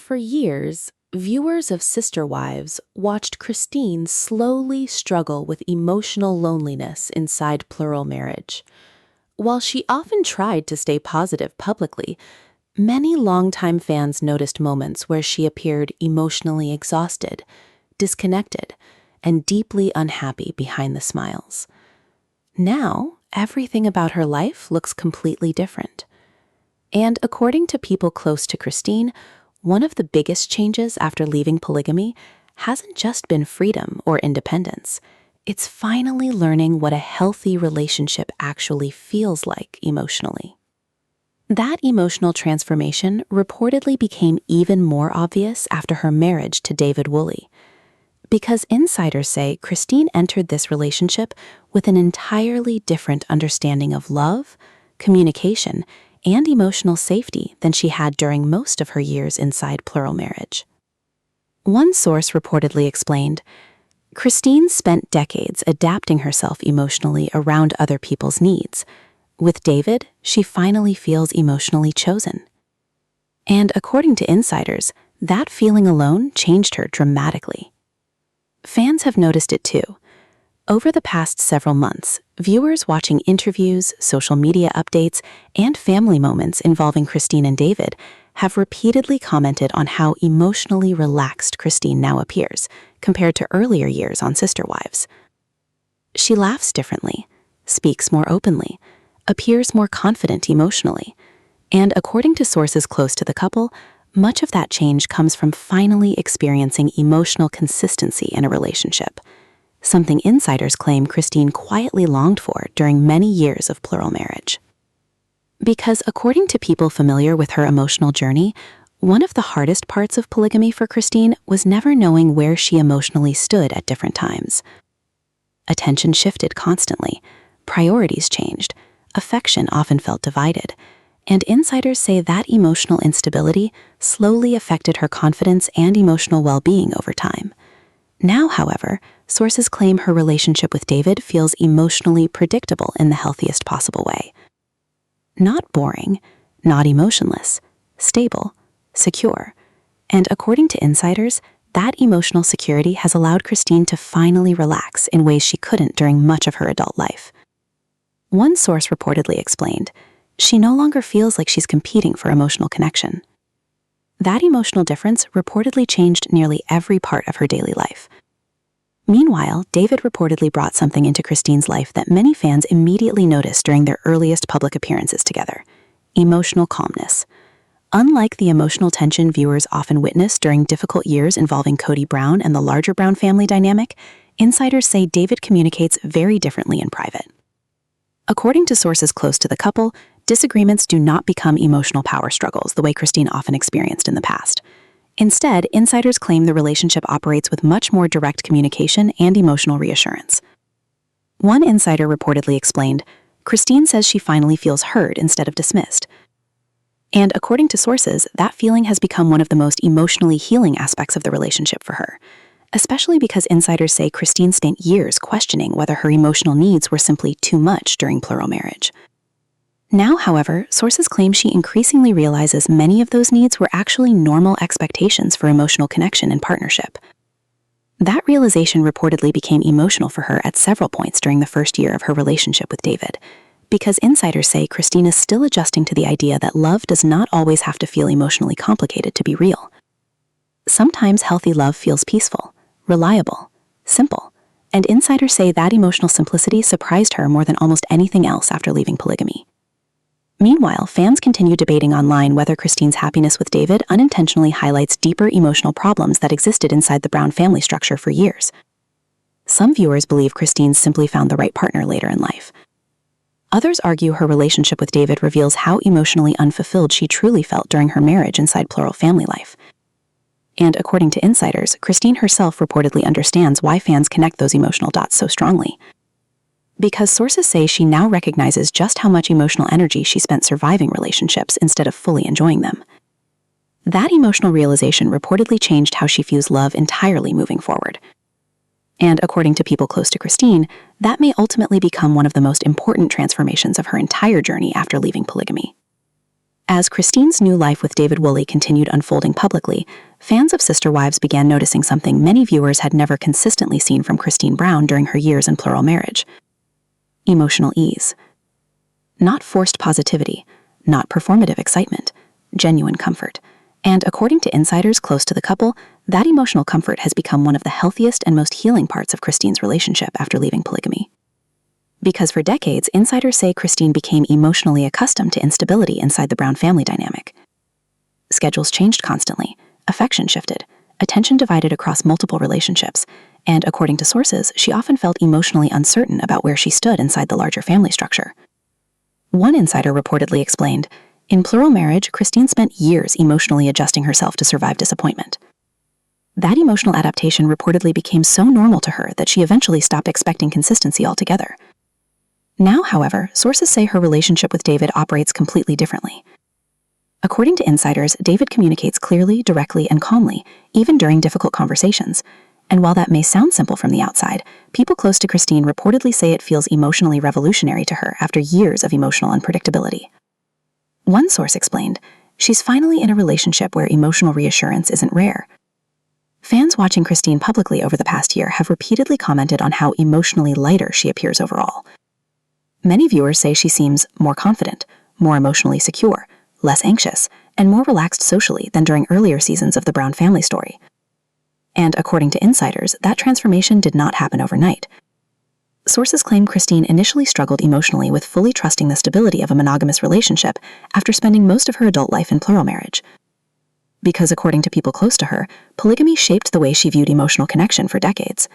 For years, viewers of Sister Wives watched Christine slowly struggle with emotional loneliness inside plural marriage. While she often tried to stay positive publicly, many longtime fans noticed moments where she appeared emotionally exhausted, disconnected, and deeply unhappy behind the smiles. Now, everything about her life looks completely different. And according to people close to Christine, one of the biggest changes after leaving polygamy hasn't just been freedom or independence. It's finally learning what a healthy relationship actually feels like emotionally. That emotional transformation reportedly became even more obvious after her marriage to David Woolley, because insiders say Christine entered this relationship with an entirely different understanding of love, communication, and emotional safety than she had during most of her years inside plural marriage. One source reportedly explained, Christine spent decades adapting herself emotionally around other people's needs. With David, she finally feels emotionally chosen. And according to insiders, that feeling alone changed her dramatically. Fans have noticed it too. Over the past several months, viewers watching interviews, social media updates, and family moments involving Christine and David have repeatedly commented on how emotionally relaxed Christine now appears compared to earlier years on Sister Wives. She laughs differently, speaks more openly, appears more confident emotionally, and according to sources close to the couple, much of that change comes from finally experiencing emotional consistency in a relationship, something insiders claim Christine quietly longed for during many years of plural marriage. Because according to people familiar with her emotional journey, one of the hardest parts of polygamy for Christine was never knowing where she emotionally stood at different times. Attention shifted constantly, priorities changed, affection often felt divided, and insiders say that emotional instability slowly affected her confidence and emotional well-being over time. Now, however, sources claim her relationship with David feels emotionally predictable in the healthiest possible way. Not boring, not emotionless, stable, secure. And according to insiders, that emotional security has allowed Christine to finally relax in ways she couldn't during much of her adult life. One source reportedly explained, she no longer feels like she's competing for emotional connection. That emotional difference reportedly changed nearly every part of her daily life. Meanwhile, David reportedly brought something into Christine's life that many fans immediately noticed during their earliest public appearances together: emotional calmness. Unlike the emotional tension viewers often witness during difficult years involving Kody Brown and the larger Brown family dynamic, insiders say David communicates very differently in private. According to sources close to the couple, disagreements do not become emotional power struggles the way Christine often experienced in the past. Instead, insiders claim the relationship operates with much more direct communication and emotional reassurance. One insider reportedly explained, Christine says she finally feels heard instead of dismissed. And according to sources, that feeling has become one of the most emotionally healing aspects of the relationship for her, especially because insiders say Christine spent years questioning whether her emotional needs were simply too much during plural marriage. Now, however, sources claim she increasingly realizes many of those needs were actually normal expectations for emotional connection and partnership. That realization reportedly became emotional for her at several points during the first year of her relationship with David, because insiders say Christine is still adjusting to the idea that love does not always have to feel emotionally complicated to be real. Sometimes healthy love feels peaceful, reliable, simple, and insiders say that emotional simplicity surprised her more than almost anything else after leaving polygamy. Meanwhile, fans continue debating online whether Christine's happiness with David unintentionally highlights deeper emotional problems that existed inside the Brown family structure for years. Some viewers believe Christine simply found the right partner later in life. Others argue her relationship with David reveals how emotionally unfulfilled she truly felt during her marriage inside plural family life. And according to insiders, Christine herself reportedly understands why fans connect those emotional dots so strongly. Because sources say she now recognizes just how much emotional energy she spent surviving relationships instead of fully enjoying them. That emotional realization reportedly changed how she views love entirely moving forward. And according to people close to Christine, that may ultimately become one of the most important transformations of her entire journey after leaving polygamy. As Christine's new life with David Woolley continued unfolding publicly, fans of Sister Wives began noticing something many viewers had never consistently seen from Christine Brown during her years in plural marriage: emotional ease. Not forced positivity, not performative excitement, genuine comfort. And according to insiders close to the couple, that emotional comfort has become one of the healthiest and most healing parts of Christine's relationship after leaving polygamy. Because for decades, insiders say Christine became emotionally accustomed to instability inside the Brown family dynamic. Schedules changed constantly, affection shifted, attention divided across multiple relationships, and according to sources, she often felt emotionally uncertain about where she stood inside the larger family structure. One insider reportedly explained, "In plural marriage, Christine spent years emotionally adjusting herself to survive disappointment. That emotional adaptation reportedly became so normal to her that she eventually stopped expecting consistency altogether." Now, however, sources say her relationship with David operates completely differently. According to insiders, David communicates clearly, directly, and calmly, even during difficult conversations. And while that may sound simple from the outside, people close to Christine reportedly say it feels emotionally revolutionary to her after years of emotional unpredictability. One source explained, "She's finally in a relationship where emotional reassurance isn't rare." Fans watching Christine publicly over the past year have repeatedly commented on how emotionally lighter she appears overall. Many viewers say she seems more confident, more emotionally secure, less anxious, and more relaxed socially than during earlier seasons of the Brown family story. And according to insiders, that transformation did not happen overnight. Sources claim Christine initially struggled emotionally with fully trusting the stability of a monogamous relationship after spending most of her adult life in plural marriage. Because according to people close to her, polygamy shaped the way she viewed emotional connection for decades.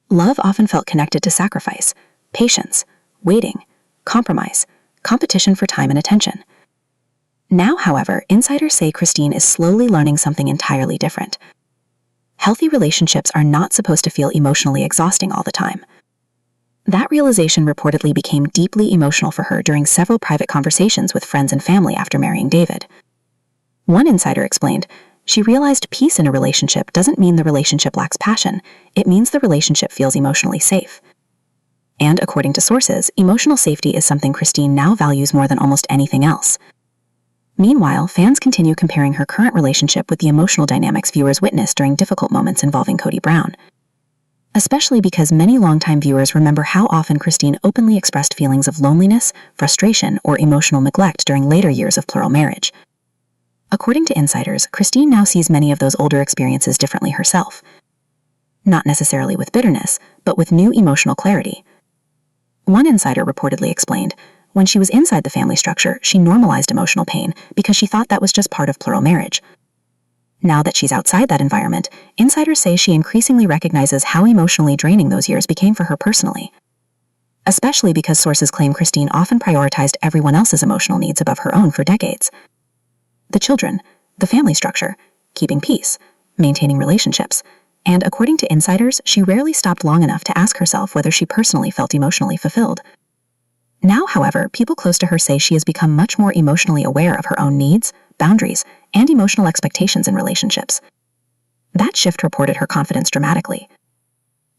Love often felt connected to sacrifice, patience, waiting, compromise, competition for time and attention. Now, however, insiders say Christine is slowly learning something entirely different. Healthy relationships are not supposed to feel emotionally exhausting all the time. That realization reportedly became deeply emotional for her during several private conversations with friends and family after marrying David. One insider explained, "She realized peace in a relationship doesn't mean the relationship lacks passion, it means the relationship feels emotionally safe." And according to sources, emotional safety is something Christine now values more than almost anything else. Meanwhile, fans continue comparing her current relationship with the emotional dynamics viewers witnessed during difficult moments involving Kody Brown. Especially because many longtime viewers remember how often Christine openly expressed feelings of loneliness, frustration, or emotional neglect during later years of plural marriage. According to insiders, Christine now sees many of those older experiences differently herself. Not necessarily with bitterness, but with new emotional clarity. One insider reportedly explained, "When she was inside the family structure, she normalized emotional pain because she thought that was just part of plural marriage. Now that she's outside that environment, insiders say she increasingly recognizes how emotionally draining those years became for her personally." Especially because sources claim Christine often prioritized everyone else's emotional needs above her own for decades. The children, the family structure, keeping peace, maintaining relationships, and according to insiders, she rarely stopped long enough to ask herself whether she personally felt emotionally fulfilled. Now, however, people close to her say she has become much more emotionally aware of her own needs, boundaries, and emotional expectations in relationships. That shift reported her confidence dramatically.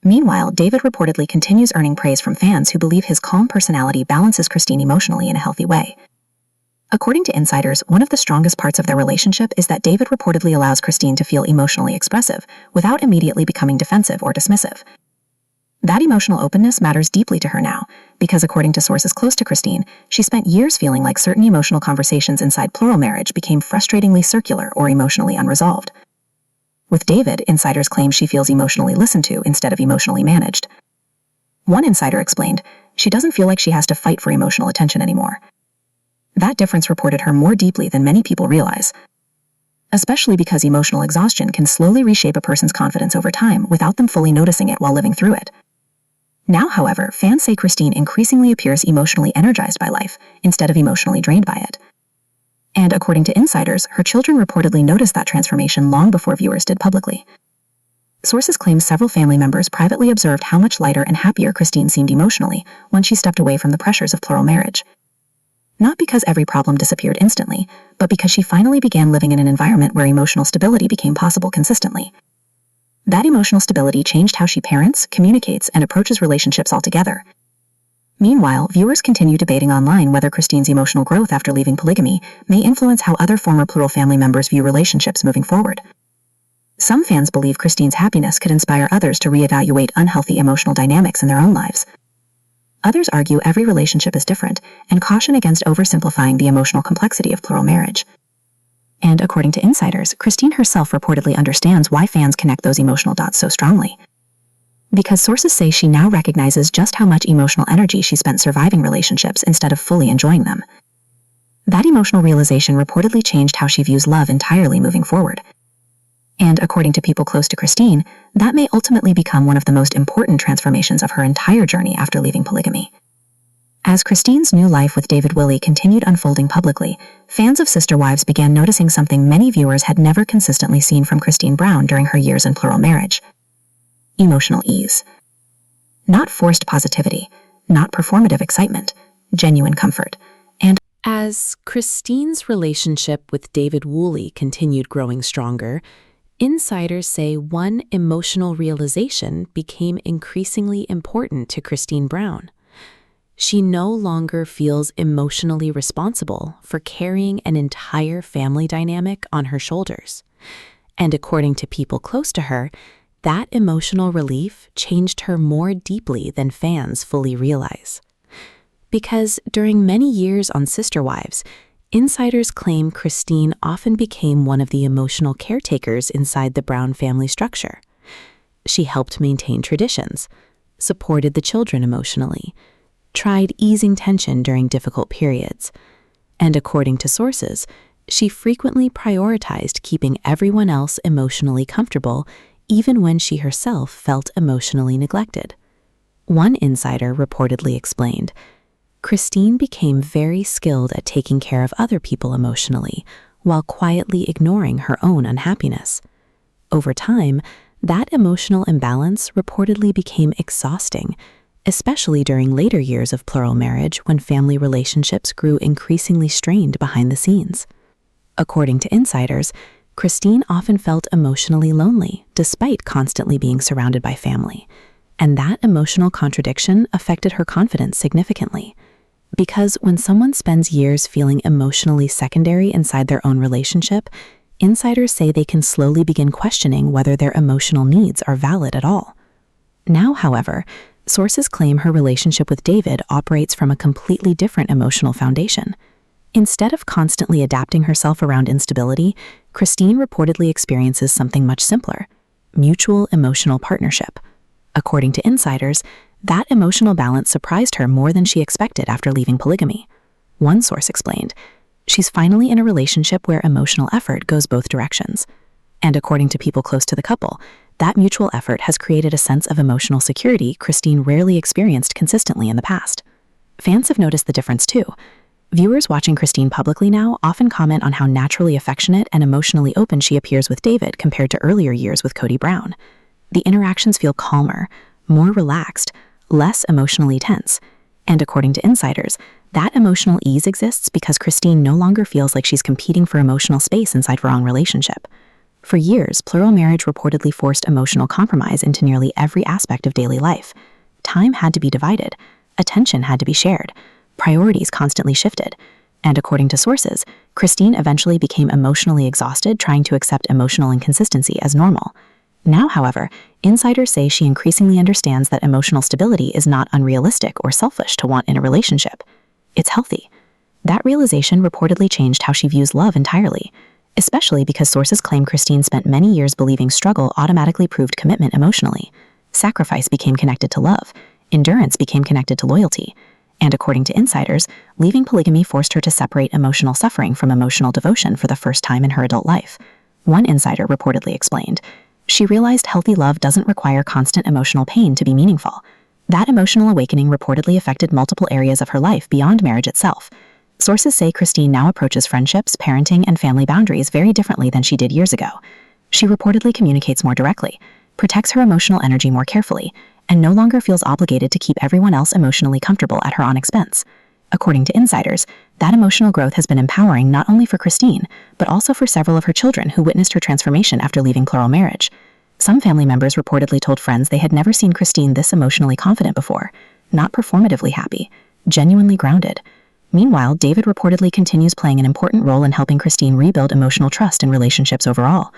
Meanwhile, David reportedly continues earning praise from fans who believe his calm personality balances Christine emotionally in a healthy way. According to insiders, one of the strongest parts of their relationship is that David reportedly allows Christine to feel emotionally expressive without immediately becoming defensive or dismissive. That emotional openness matters deeply to her now, because according to sources close to Christine, she spent years feeling like certain emotional conversations inside plural marriage became frustratingly circular or emotionally unresolved. With David, insiders claim she feels emotionally listened to instead of emotionally managed. One insider explained, "She doesn't feel like she has to fight for emotional attention anymore." That difference reported her more deeply than many people realize, especially because emotional exhaustion can slowly reshape a person's confidence over time without them fully noticing it while living through it. Now, however, fans say Christine increasingly appears emotionally energized by life instead of emotionally drained by it. And according to insiders, her children reportedly noticed that transformation long before viewers did publicly. Sources claim several family members privately observed how much lighter and happier Christine seemed emotionally when she stepped away from the pressures of plural marriage. Not because every problem disappeared instantly, but because she finally began living in an environment where emotional stability became possible consistently. That emotional stability changed how she parents, communicates, and approaches relationships altogether. Meanwhile, viewers continue debating online whether Christine's emotional growth after leaving polygamy may influence how other former plural family members view relationships moving forward. Some fans believe Christine's happiness could inspire others to reevaluate unhealthy emotional dynamics in their own lives. Others argue every relationship is different and caution against oversimplifying the emotional complexity of plural marriage. And according to insiders, Christine herself reportedly understands why fans connect those emotional dots so strongly. Because sources say she now recognizes just how much emotional energy she spent surviving relationships instead of fully enjoying them. That emotional realization reportedly changed how she views love entirely moving forward. And according to people close to Christine, that may ultimately become one of the most important transformations of her entire journey after leaving polygamy. As Christine's new life with David Woolley continued unfolding publicly, fans of Sister Wives began noticing something many viewers had never consistently seen from Christine Brown during her years in plural marriage. Emotional ease. Not forced positivity, not performative excitement, genuine comfort. And as Christine's relationship with David Woolley continued growing stronger, insiders say one emotional realization became increasingly important to Christine Brown. She no longer feels emotionally responsible for carrying an entire family dynamic on her shoulders. And according to people close to her, that emotional relief changed her more deeply than fans fully realize. Because during many years on Sister Wives, insiders claim Christine often became one of the emotional caretakers inside the Brown family structure. She helped maintain traditions, supported the children emotionally, tried easing tension during difficult periods, and according to sources, she frequently prioritized keeping everyone else emotionally comfortable even when she herself felt emotionally neglected. One insider reportedly explained, Christine became very skilled at taking care of other people emotionally while quietly ignoring her own unhappiness. Over time, that emotional imbalance reportedly became exhausting, especially during later years of plural marriage when family relationships grew increasingly strained behind the scenes. According to insiders, Christine often felt emotionally lonely despite constantly being surrounded by family, and that emotional contradiction affected her confidence significantly. Because when someone spends years feeling emotionally secondary inside their own relationship, insiders say they can slowly begin questioning whether their emotional needs are valid at all. Now, however, sources claim her relationship with David operates from a completely different emotional foundation. Instead of constantly adapting herself around instability, Christine reportedly experiences something much simpler: mutual emotional partnership. According to insiders, that emotional balance surprised her more than she expected after leaving polygamy. One source explained, she's finally in a relationship where emotional effort goes both directions. And according to people close to the couple, that mutual effort has created a sense of emotional security Christine rarely experienced consistently in the past. Fans have noticed the difference too. Viewers watching Christine publicly now often comment on how naturally affectionate and emotionally open she appears with David compared to earlier years with Kody Brown. The interactions feel calmer, more relaxed, less emotionally tense. And according to insiders, that emotional ease exists because Christine no longer feels like she's competing for emotional space inside her own relationship. For years, plural marriage reportedly forced emotional compromise into nearly every aspect of daily life. Time had to be divided, attention had to be shared, priorities constantly shifted, and according to sources, Christine eventually became emotionally exhausted trying to accept emotional inconsistency as normal. Now, however, insiders say she increasingly understands that emotional stability is not unrealistic or selfish to want in a relationship. It's healthy. That realization reportedly changed how she views love entirely, especially because sources claim Christine spent many years believing struggle automatically proved commitment emotionally. Sacrifice became connected to love, endurance became connected to loyalty, and according to insiders, leaving polygamy forced her to separate emotional suffering from emotional devotion for the first time in her adult life. One insider reportedly explained, she realized healthy love doesn't require constant emotional pain to be meaningful. That emotional awakening reportedly affected multiple areas of her life beyond marriage itself. Sources say Christine now approaches friendships, parenting, and family boundaries very differently than she did years ago. She reportedly communicates more directly, protects her emotional energy more carefully, and no longer feels obligated to keep everyone else emotionally comfortable at her own expense. According to insiders, that emotional growth has been empowering not only for Christine, but also for several of her children who witnessed her transformation after leaving plural marriage. Some family members reportedly told friends they had never seen Christine this emotionally confident before, not performatively happy, genuinely grounded. Meanwhile, David reportedly continues playing an important role in helping Christine rebuild emotional trust in relationships overall.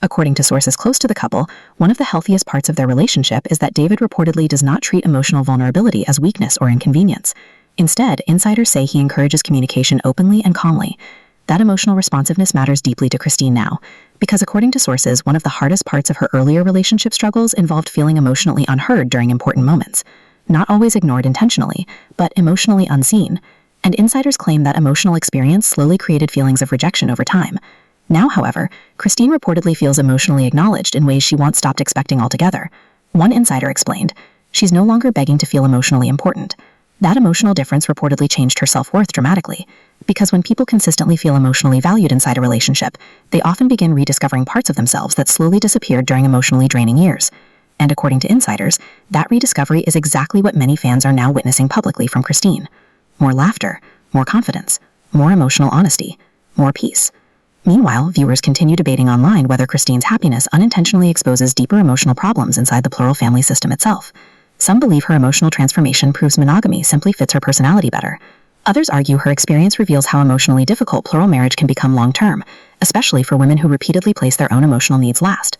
According to sources close to the couple, one of the healthiest parts of their relationship is that David reportedly does not treat emotional vulnerability as weakness or inconvenience. Instead, insiders say he encourages communication openly and calmly. That emotional responsiveness matters deeply to Christine now, because according to sources, one of the hardest parts of her earlier relationship struggles involved feeling emotionally unheard during important moments. Not always ignored intentionally, but emotionally unseen. And insiders claim that emotional experience slowly created feelings of rejection over time. Now, however, Christine reportedly feels emotionally acknowledged in ways she once stopped expecting altogether. One insider explained, she's no longer begging to feel emotionally important. That emotional difference reportedly changed her self-worth dramatically, because when people consistently feel emotionally valued inside a relationship, they often begin rediscovering parts of themselves that slowly disappeared during emotionally draining years. And according to insiders, that rediscovery is exactly what many fans are now witnessing publicly from Christine. More laughter, more confidence, more emotional honesty, more peace. Meanwhile, viewers continue debating online whether Christine's happiness unintentionally exposes deeper emotional problems inside the plural family system itself. Some believe her emotional transformation proves monogamy simply fits her personality better. Others argue her experience reveals how emotionally difficult plural marriage can become long-term, especially for women who repeatedly place their own emotional needs last.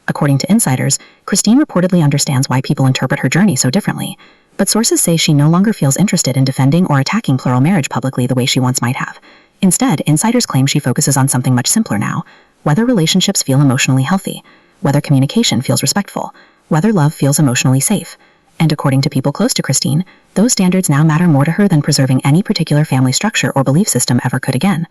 According to insiders, Christine reportedly understands why people interpret her journey so differently, but sources say she no longer feels interested in defending or attacking plural marriage publicly the way she once might have. Instead, insiders claim she focuses on something much simpler now: whether relationships feel emotionally healthy, whether communication feels respectful, whether love feels emotionally safe. And according to people close to Christine, those standards now matter more to her than preserving any particular family structure or belief system ever could again.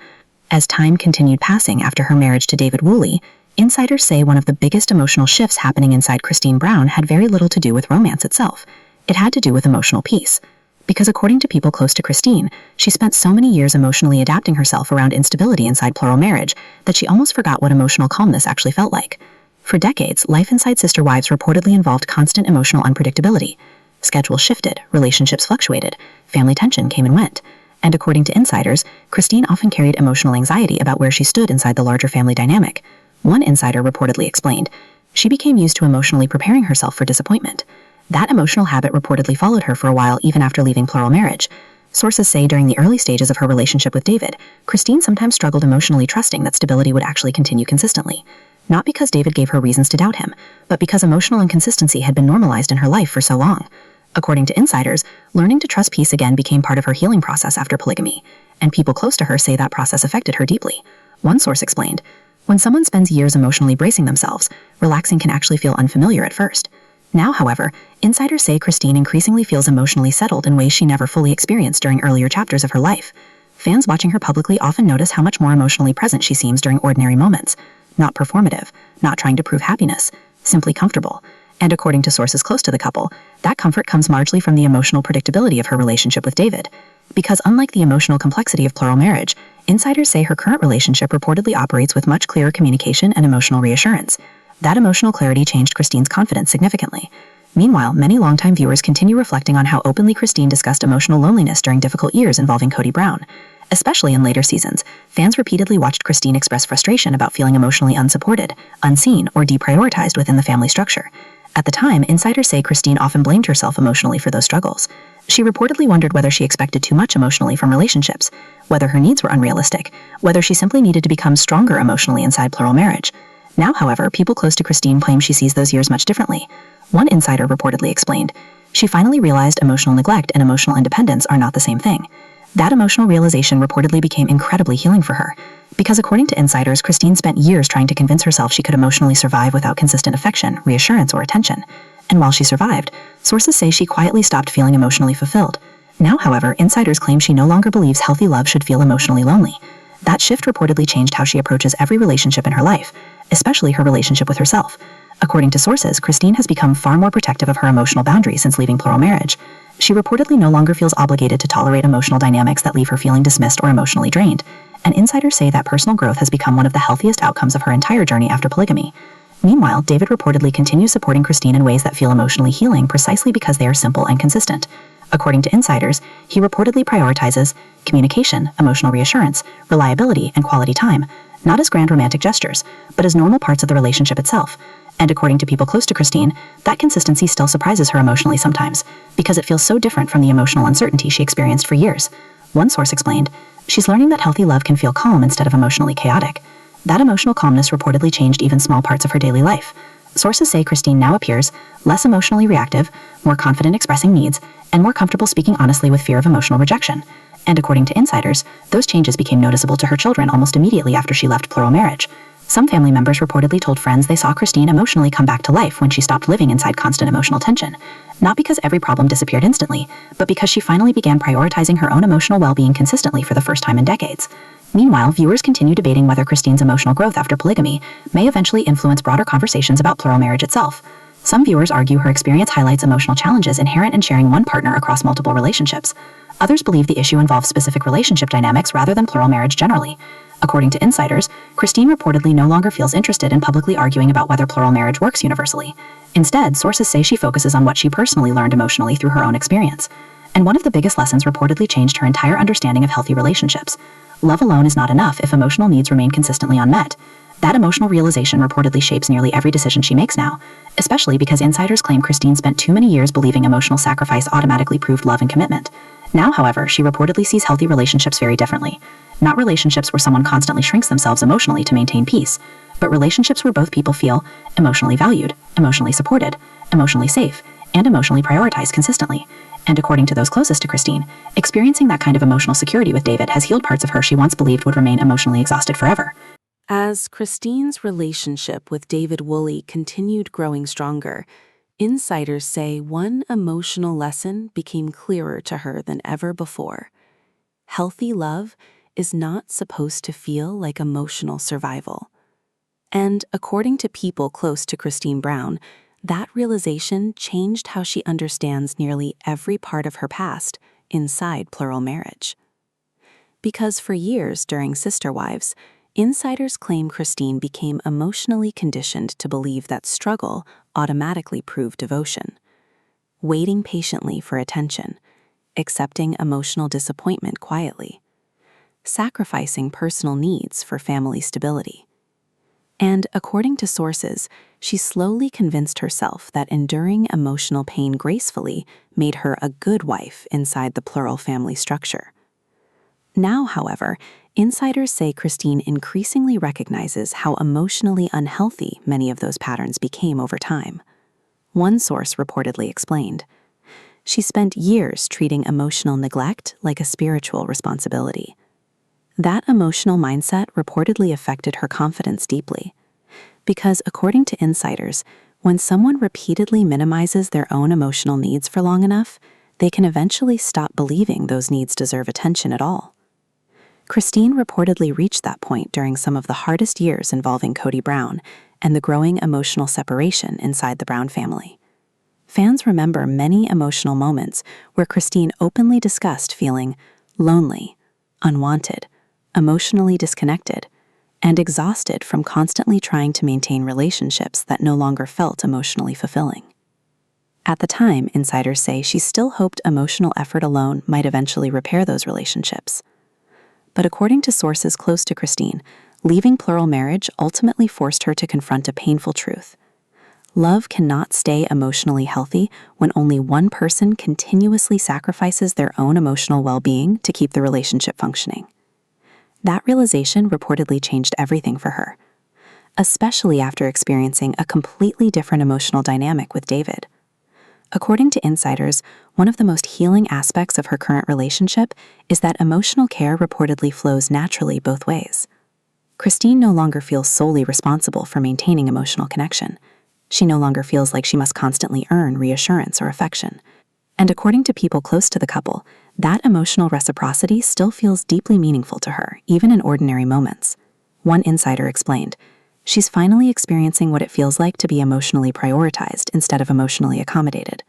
As time continued passing after her marriage to David Woolley, insiders say one of the biggest emotional shifts happening inside Christine Brown had very little to do with romance itself. It had to do with emotional peace. Because according to people close to Christine, she spent so many years emotionally adapting herself around instability inside plural marriage that she almost forgot what emotional calmness actually felt like. For decades, life inside Sister Wives reportedly involved constant emotional unpredictability. Schedules shifted, relationships fluctuated, family tension came and went. And according to insiders, Christine often carried emotional anxiety about where she stood inside the larger family dynamic. One insider reportedly explained, she became used to emotionally preparing herself for disappointment. That emotional habit reportedly followed her for a while even after leaving plural marriage. Sources say during the early stages of her relationship with David, Christine sometimes struggled emotionally trusting that stability would actually continue consistently. Not because David gave her reasons to doubt him, but because emotional inconsistency had been normalized in her life for so long. According to insiders, learning to trust peace again became part of her healing process after polygamy, and people close to her say that process affected her deeply. One source explained, when someone spends years emotionally bracing themselves, relaxing can actually feel unfamiliar at first. Now, however, insiders say Christine increasingly feels emotionally settled in ways she never fully experienced during earlier chapters of her life. Fans watching her publicly often notice how much more emotionally present she seems during ordinary moments. Not performative, not trying to prove happiness, simply comfortable. And according to sources close to the couple, that comfort comes largely from the emotional predictability of her relationship with David. Because unlike the emotional complexity of plural marriage, insiders say her current relationship reportedly operates with much clearer communication and emotional reassurance. That emotional clarity changed Christine's confidence significantly. Meanwhile, many longtime viewers continue reflecting on how openly Christine discussed emotional loneliness during difficult years involving Kody Brown. Especially in later seasons, fans repeatedly watched Christine express frustration about feeling emotionally unsupported, unseen, or deprioritized within the family structure. At the time, insiders say Christine often blamed herself emotionally for those struggles. She reportedly wondered whether she expected too much emotionally from relationships, whether her needs were unrealistic, whether she simply needed to become stronger emotionally inside plural marriage. Now, however, people close to Christine claim she sees those years much differently. One insider reportedly explained, she finally realized emotional neglect and emotional independence are not the same thing. That emotional realization reportedly became incredibly healing for her, because according to insiders, Christine spent years trying to convince herself she could emotionally survive without consistent affection, reassurance, or attention. And while she survived, sources say she quietly stopped feeling emotionally fulfilled. Now, however, insiders claim she no longer believes healthy love should feel emotionally lonely. That shift reportedly changed how she approaches every relationship in her life, especially her relationship with herself. According to sources, Christine has become far more protective of her emotional boundaries since leaving plural marriage. She reportedly no longer feels obligated to tolerate emotional dynamics that leave her feeling dismissed or emotionally drained, and insiders say that personal growth has become one of the healthiest outcomes of her entire journey after polygamy. Meanwhile, David reportedly continues supporting Christine in ways that feel emotionally healing precisely because they are simple and consistent. According to insiders, he reportedly prioritizes communication, emotional reassurance, reliability, and quality time, not as grand romantic gestures, but as normal parts of the relationship itself. And according to people close to Christine, that consistency still surprises her emotionally sometimes, because it feels so different from the emotional uncertainty she experienced for years. One source explained, "She's learning that healthy love can feel calm instead of emotionally chaotic." That emotional calmness reportedly changed even small parts of her daily life. Sources say Christine now appears less emotionally reactive, more confident expressing needs, and more comfortable speaking honestly with fear of emotional rejection. And according to insiders, those changes became noticeable to her children almost immediately after she left plural marriage. Some family members reportedly told friends they saw Christine emotionally come back to life when she stopped living inside constant emotional tension. Not because every problem disappeared instantly, but because she finally began prioritizing her own emotional well-being consistently for the first time in decades. Meanwhile, viewers continue debating whether Christine's emotional growth after polygamy may eventually influence broader conversations about plural marriage itself. Some viewers argue her experience highlights emotional challenges inherent in sharing one partner across multiple relationships. Others believe the issue involves specific relationship dynamics rather than plural marriage generally. According to insiders, Christine reportedly no longer feels interested in publicly arguing about whether plural marriage works universally. Instead, sources say she focuses on what she personally learned emotionally through her own experience. And one of the biggest lessons reportedly changed her entire understanding of healthy relationships. Love alone is not enough if emotional needs remain consistently unmet. That emotional realization reportedly shapes nearly every decision she makes now, especially because insiders claim Christine spent too many years believing emotional sacrifice automatically proved love and commitment. Now, however, she reportedly sees healthy relationships very differently. Not relationships where someone constantly shrinks themselves emotionally to maintain peace, but relationships where both people feel emotionally valued, emotionally supported, emotionally safe, and emotionally prioritized consistently. And according to those closest to Christine, experiencing that kind of emotional security with David has healed parts of her she once believed would remain emotionally exhausted forever. As Christine's relationship with David Woolley continued growing stronger, insiders say one emotional lesson became clearer to her than ever before. Healthy love is not supposed to feel like emotional survival. And according to people close to Christine Brown, that realization changed how she understands nearly every part of her past inside plural marriage. Because for years during Sister Wives, insiders claim Christine became emotionally conditioned to believe that struggle automatically proved devotion. Waiting patiently for attention, accepting emotional disappointment quietly, sacrificing personal needs for family stability. And according to sources, she slowly convinced herself that enduring emotional pain gracefully made her a good wife inside the plural family structure. Now, however, insiders say Christine increasingly recognizes how emotionally unhealthy many of those patterns became over time. One source reportedly explained, "She spent years treating emotional neglect like a spiritual responsibility." That emotional mindset reportedly affected her confidence deeply. Because according to insiders, when someone repeatedly minimizes their own emotional needs for long enough, they can eventually stop believing those needs deserve attention at all. Christine reportedly reached that point during some of the hardest years involving Kody Brown and the growing emotional separation inside the Brown family. Fans remember many emotional moments where Christine openly discussed feeling lonely, unwanted, emotionally disconnected, and exhausted from constantly trying to maintain relationships that no longer felt emotionally fulfilling. At the time, insiders say she still hoped emotional effort alone might eventually repair those relationships. But according to sources close to Christine, leaving plural marriage ultimately forced her to confront a painful truth. Love cannot stay emotionally healthy when only one person continuously sacrifices their own emotional well-being to keep the relationship functioning. That realization reportedly changed everything for her, especially after experiencing a completely different emotional dynamic with David. According to insiders, one of the most healing aspects of her current relationship is that emotional care reportedly flows naturally both ways. Christine no longer feels solely responsible for maintaining emotional connection. She no longer feels like she must constantly earn reassurance or affection. And according to people close to the couple, that emotional reciprocity still feels deeply meaningful to her, even in ordinary moments. One insider explained, "She's finally experiencing what it feels like to be emotionally prioritized instead of emotionally accommodated."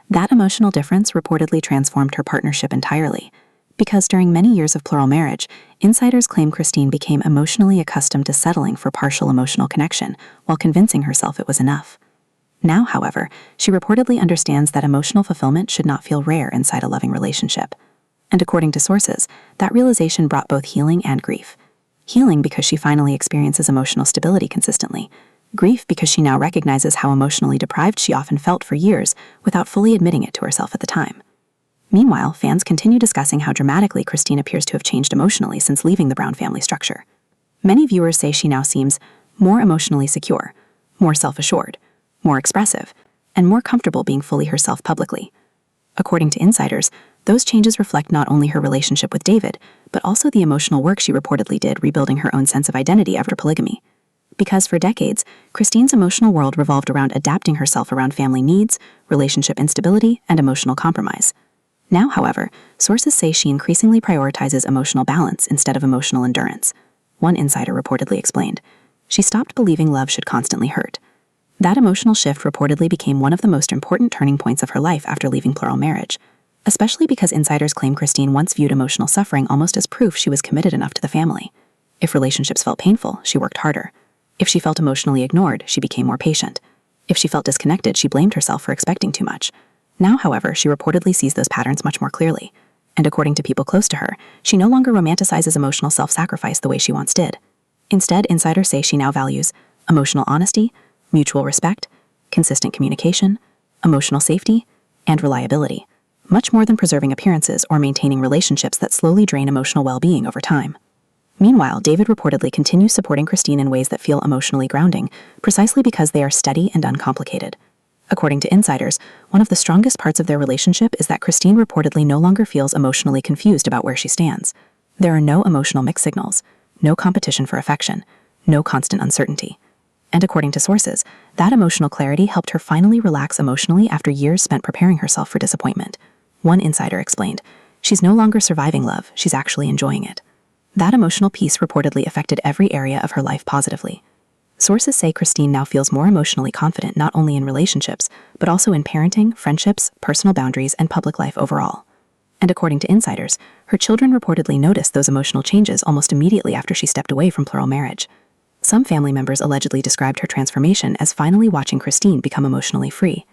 That emotional difference reportedly transformed her partnership entirely, because during many years of plural marriage, insiders claim Christine became emotionally accustomed to settling for partial emotional connection while convincing herself it was enough. Now, however, she reportedly understands that emotional fulfillment should not feel rare inside a loving relationship. And according to sources, that realization brought both healing and grief. Healing because she finally experiences emotional stability consistently. Grief because she now recognizes how emotionally deprived she often felt for years without fully admitting it to herself at the time. Meanwhile, fans continue discussing how dramatically Christine appears to have changed emotionally since leaving the Brown family structure. Many viewers say she now seems more emotionally secure, more self-assured, more expressive, and more comfortable being fully herself publicly. According to insiders, those changes reflect not only her relationship with David, but also the emotional work she reportedly did rebuilding her own sense of identity after polygamy. Because for decades, Christine's emotional world revolved around adapting herself around family needs, relationship instability, and emotional compromise. Now, however, sources say she increasingly prioritizes emotional balance instead of emotional endurance. One insider reportedly explained, "She stopped believing love should constantly hurt." That emotional shift reportedly became one of the most important turning points of her life after leaving plural marriage, especially because insiders claim Christine once viewed emotional suffering almost as proof she was committed enough to the family. If relationships felt painful, she worked harder. If she felt emotionally ignored, she became more patient. If she felt disconnected, she blamed herself for expecting too much. Now, however, she reportedly sees those patterns much more clearly. And according to people close to her, she no longer romanticizes emotional self-sacrifice the way she once did. Instead, insiders say she now values emotional honesty, mutual respect, consistent communication, emotional safety, and reliability, much more than preserving appearances or maintaining relationships that slowly drain emotional well-being over time. Meanwhile, David reportedly continues supporting Christine in ways that feel emotionally grounding, precisely because they are steady and uncomplicated. According to insiders, one of the strongest parts of their relationship is that Christine reportedly no longer feels emotionally confused about where she stands. There are no emotional mixed signals, no competition for affection, no constant uncertainty. And according to sources, that emotional clarity helped her finally relax emotionally after years spent preparing herself for disappointment. One insider explained, "She's no longer surviving love, she's actually enjoying it." That emotional peace reportedly affected every area of her life positively. Sources say Christine now feels more emotionally confident not only in relationships, but also in parenting, friendships, personal boundaries, and public life overall. And according to insiders, her children reportedly noticed those emotional changes almost immediately after she stepped away from plural marriage. Some family members allegedly described her transformation as finally watching Christine become emotionally free.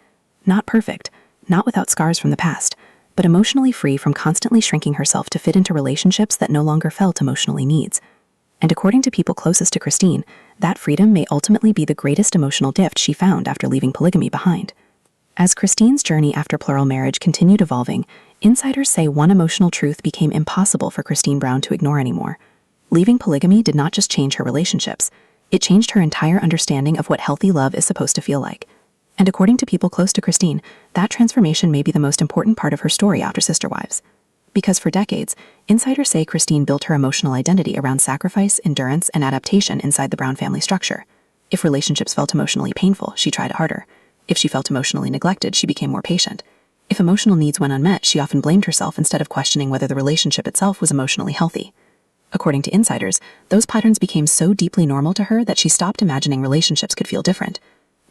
Not perfect, not without scars from the past, but emotionally free from constantly shrinking herself to fit into relationships that no longer felt emotionally needs. And according to people closest to Christine, that freedom may ultimately be the greatest emotional gift she found after leaving polygamy behind. As Christine's journey after plural marriage continued evolving, insiders say one emotional truth became impossible for Christine Brown to ignore anymore. Leaving polygamy did not just change her relationships, it changed her entire understanding of what healthy love is supposed to feel like. And according to people close to Christine, that transformation may be the most important part of her story after Sister Wives. Because for decades, insiders say Christine built her emotional identity around sacrifice, endurance, and adaptation inside the Brown family structure. If relationships felt emotionally painful, she tried harder. If she felt emotionally neglected, she became more patient. If emotional needs went unmet, she often blamed herself instead of questioning whether the relationship itself was emotionally healthy. According to insiders, those patterns became so deeply normal to her that she stopped imagining relationships could feel different.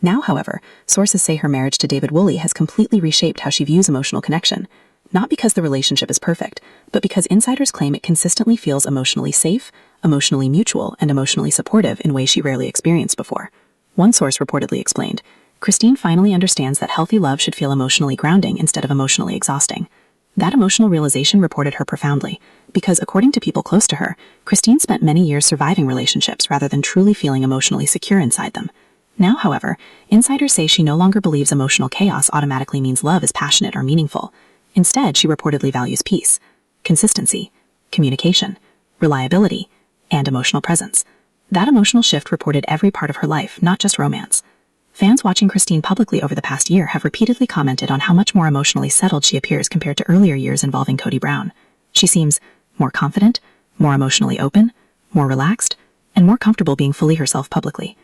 Now, however, sources say her marriage to David Woolley has completely reshaped how she views emotional connection. Not because the relationship is perfect, but because insiders claim it consistently feels emotionally safe, emotionally mutual, and emotionally supportive in ways she rarely experienced before. One source reportedly explained, "Christine finally understands that healthy love should feel emotionally grounding instead of emotionally exhausting." That emotional realization reported her profoundly, because according to people close to her, Christine spent many years surviving relationships rather than truly feeling emotionally secure inside them. Now, however, insiders say she no longer believes emotional chaos automatically means love is passionate or meaningful. Instead, she reportedly values peace, consistency, communication, reliability, and emotional presence. That emotional shift reported every part of her life, not just romance. Fans watching Christine publicly over the past year have repeatedly commented on how much more emotionally settled she appears compared to earlier years involving Kody Brown. She seems more confident, more emotionally open, more relaxed, and more comfortable being fully herself publicly.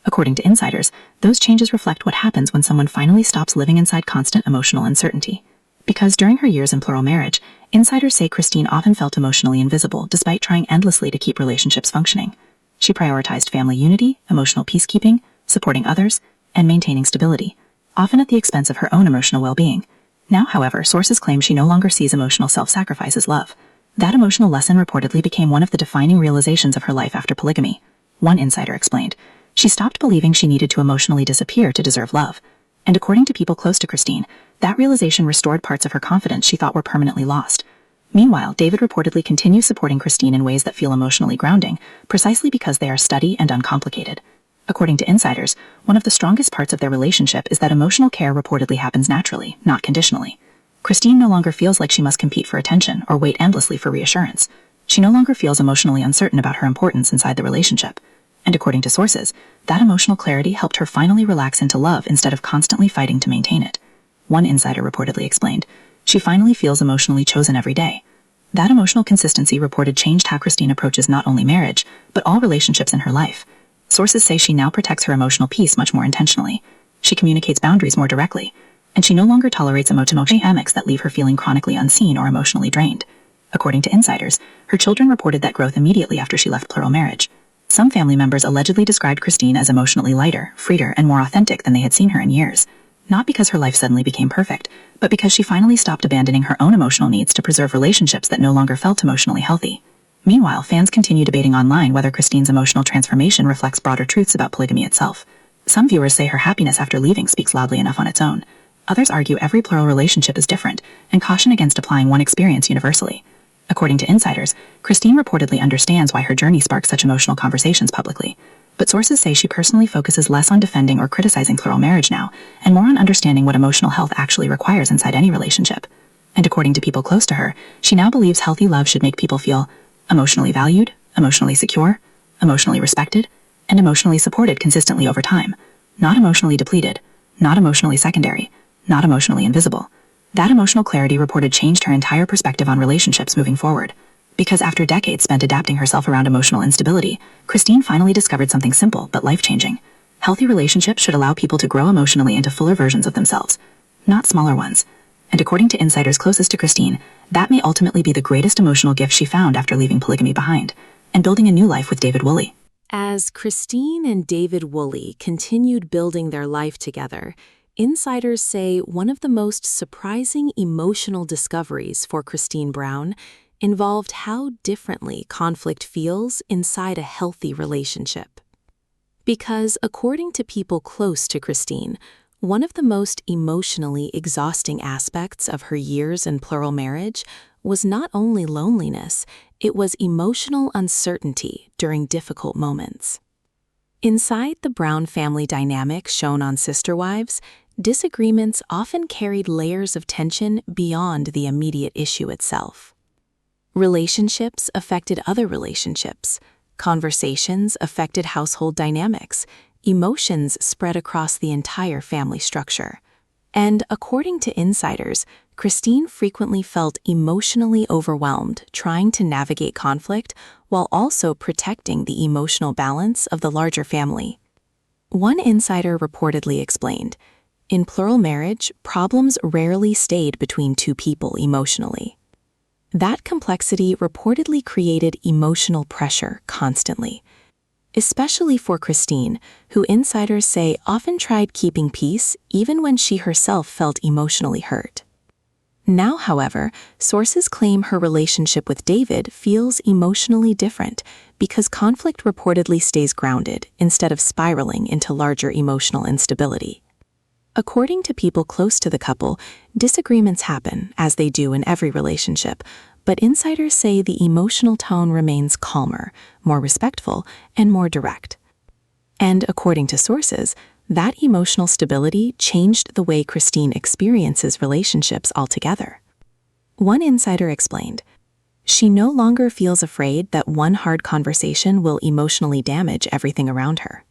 According to insiders, those changes reflect what happens when someone finally stops living inside constant emotional uncertainty. Because during her years in plural marriage, insiders say Christine often felt emotionally invisible despite trying endlessly to keep relationships functioning. She prioritized family unity, emotional peacekeeping, supporting others, and maintaining stability, often at the expense of her own emotional well-being. Now, however, sources claim she no longer sees emotional self-sacrifice as love. That emotional lesson reportedly became one of the defining realizations of her life after polygamy. One insider explained, "She stopped believing she needed to emotionally disappear to deserve love." And according to people close to Christine, that realization restored parts of her confidence she thought were permanently lost. Meanwhile, David reportedly continues supporting Christine in ways that feel emotionally grounding, precisely because they are steady and uncomplicated. According to insiders, one of the strongest parts of their relationship is that emotional care reportedly happens naturally, not conditionally. Christine no longer feels like she must compete for attention or wait endlessly for reassurance. She no longer feels emotionally uncertain about her importance inside the relationship. And according to sources, that emotional clarity helped her finally relax into love instead of constantly fighting to maintain it. One insider reportedly explained, "She finally feels emotionally chosen every day." That emotional consistency reported changed how Christine approaches not only marriage, but all relationships in her life. Sources say she now protects her emotional peace much more intentionally. She communicates boundaries more directly, and she no longer tolerates emotional dynamics that leave her feeling chronically unseen or emotionally drained. According to insiders, her children reported that growth immediately after she left plural marriage. Some family members allegedly described Christine as emotionally lighter, freer, and more authentic than they had seen her in years. Not because her life suddenly became perfect, but because she finally stopped abandoning her own emotional needs to preserve relationships that no longer felt emotionally healthy. Meanwhile, fans continue debating online whether Christine's emotional transformation reflects broader truths about polygamy itself. Some viewers say her happiness after leaving speaks loudly enough on its own. Others argue every plural relationship is different, and caution against applying one experience universally. According to insiders, Christine reportedly understands why her journey sparked such emotional conversations publicly. But sources say she personally focuses less on defending or criticizing plural marriage now, and more on understanding what emotional health actually requires inside any relationship. And according to people close to her, she now believes healthy love should make people feel emotionally valued, emotionally secure, emotionally respected, and emotionally supported consistently over time. Not emotionally depleted, not emotionally secondary, not emotionally invisible. That emotional clarity reported changed her entire perspective on relationships moving forward. Because after decades spent adapting herself around emotional instability, Christine finally discovered something simple but life-changing. Healthy relationships should allow people to grow emotionally into fuller versions of themselves, not smaller ones. And according to insiders closest to Christine, that may ultimately be the greatest emotional gift she found after leaving polygamy behind and building a new life with David Woolley. As Christine and David Woolley continued building their life together, insiders say one of the most surprising emotional discoveries for Christine Brown involved how differently conflict feels inside a healthy relationship. Because according to people close to Christine, one of the most emotionally exhausting aspects of her years in plural marriage was not only loneliness, it was emotional uncertainty during difficult moments. Inside the Brown family dynamic shown on Sister Wives, disagreements often carried layers of tension beyond the immediate issue itself. Relationships affected other relationships. Conversations affected household dynamics. Emotions spread across the entire family structure. And according to insiders, Christine frequently felt emotionally overwhelmed trying to navigate conflict while also protecting the emotional balance of the larger family. One insider reportedly explained, "In plural marriage, problems rarely stayed between two people emotionally." That complexity reportedly created emotional pressure constantly, especially for Christine, who insiders say often tried keeping peace even when she herself felt emotionally hurt. Now, however, sources claim her relationship with David feels emotionally different because conflict reportedly stays grounded instead of spiraling into larger emotional instability. According to people close to the couple, disagreements happen, as they do in every relationship, but insiders say the emotional tone remains calmer, more respectful, and more direct. And according to sources, that emotional stability changed the way Christine experiences relationships altogether. One insider explained, "She no longer feels afraid that one hard conversation will emotionally damage everything around her."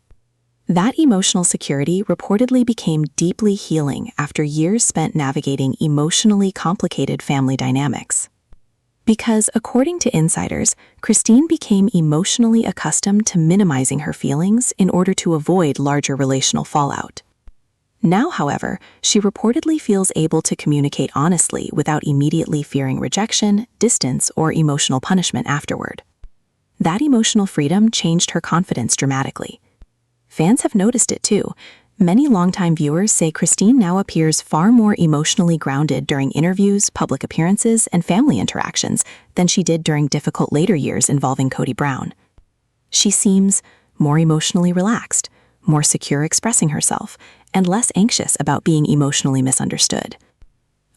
That emotional security reportedly became deeply healing after years spent navigating emotionally complicated family dynamics. Because, according to insiders, Christine became emotionally accustomed to minimizing her feelings in order to avoid larger relational fallout. Now, however, she reportedly feels able to communicate honestly without immediately fearing rejection, distance, or emotional punishment afterward. That emotional freedom changed her confidence dramatically. Fans have noticed it too. Many longtime viewers say Christine now appears far more emotionally grounded during interviews, public appearances, and family interactions than she did during difficult later years involving Kody Brown. She seems more emotionally relaxed, more secure expressing herself, and less anxious about being emotionally misunderstood.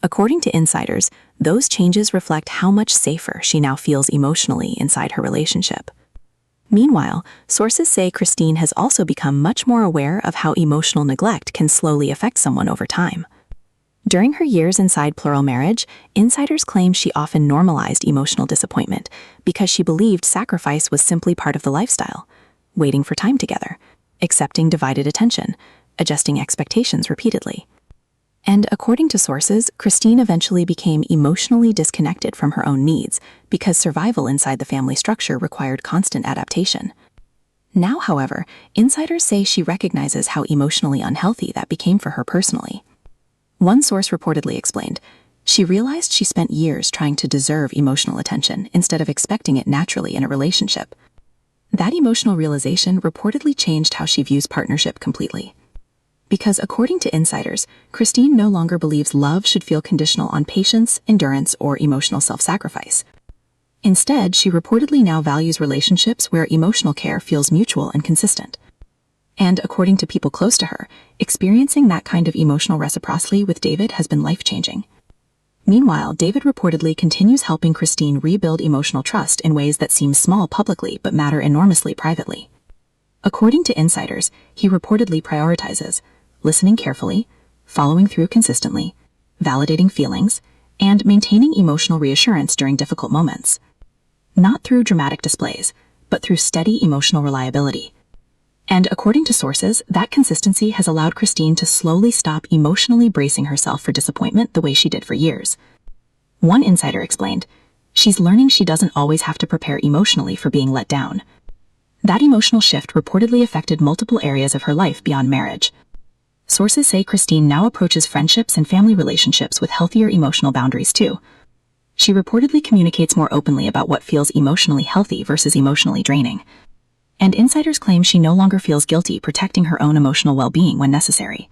According to insiders, those changes reflect how much safer she now feels emotionally inside her relationship. Meanwhile, sources say Christine has also become much more aware of how emotional neglect can slowly affect someone over time. During her years inside plural marriage, insiders claim she often normalized emotional disappointment because she believed sacrifice was simply part of the lifestyle, waiting for time together, accepting divided attention, adjusting expectations repeatedly. And according to sources, Christine eventually became emotionally disconnected from her own needs because survival inside the family structure required constant adaptation. Now, however, insiders say she recognizes how emotionally unhealthy that became for her personally. One source reportedly explained, she realized she spent years trying to deserve emotional attention instead of expecting it naturally in a relationship. That emotional realization reportedly changed how she views partnership completely. Because according to insiders, Christine no longer believes love should feel conditional on patience, endurance, or emotional self-sacrifice. Instead, she reportedly now values relationships where emotional care feels mutual and consistent. And according to people close to her, experiencing that kind of emotional reciprocity with David has been life-changing. Meanwhile, David reportedly continues helping Christine rebuild emotional trust in ways that seem small publicly but matter enormously privately. According to insiders, he reportedly prioritizes listening carefully, following through consistently, validating feelings, and maintaining emotional reassurance during difficult moments. Not through dramatic displays, but through steady emotional reliability. And according to sources, that consistency has allowed Christine to slowly stop emotionally bracing herself for disappointment the way she did for years. One insider explained, she's learning she doesn't always have to prepare emotionally for being let down. That emotional shift reportedly affected multiple areas of her life beyond marriage. Sources say Christine now approaches friendships and family relationships with healthier emotional boundaries too. She reportedly communicates more openly about what feels emotionally healthy versus emotionally draining. And insiders claim she no longer feels guilty protecting her own emotional well-being when necessary.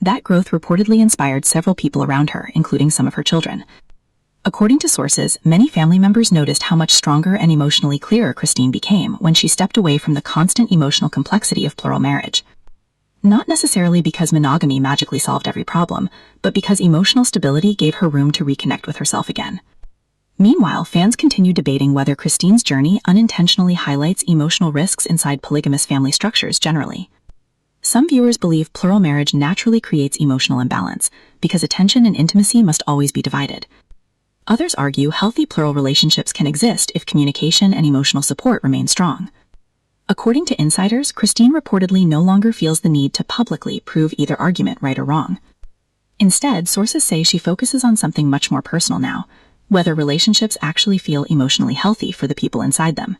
That growth reportedly inspired several people around her, including some of her children. According to sources, many family members noticed how much stronger and emotionally clearer Christine became when she stepped away from the constant emotional complexity of plural marriage. Not necessarily because monogamy magically solved every problem, but because emotional stability gave her room to reconnect with herself again. Meanwhile, fans continue debating whether Christine's journey unintentionally highlights emotional risks inside polygamous family structures generally. Some viewers believe plural marriage naturally creates emotional imbalance, because attention and intimacy must always be divided. Others argue healthy plural relationships can exist if communication and emotional support remain strong. According to insiders, Christine reportedly no longer feels the need to publicly prove either argument right or wrong. Instead, sources say she focuses on something much more personal now, whether relationships actually feel emotionally healthy for the people inside them.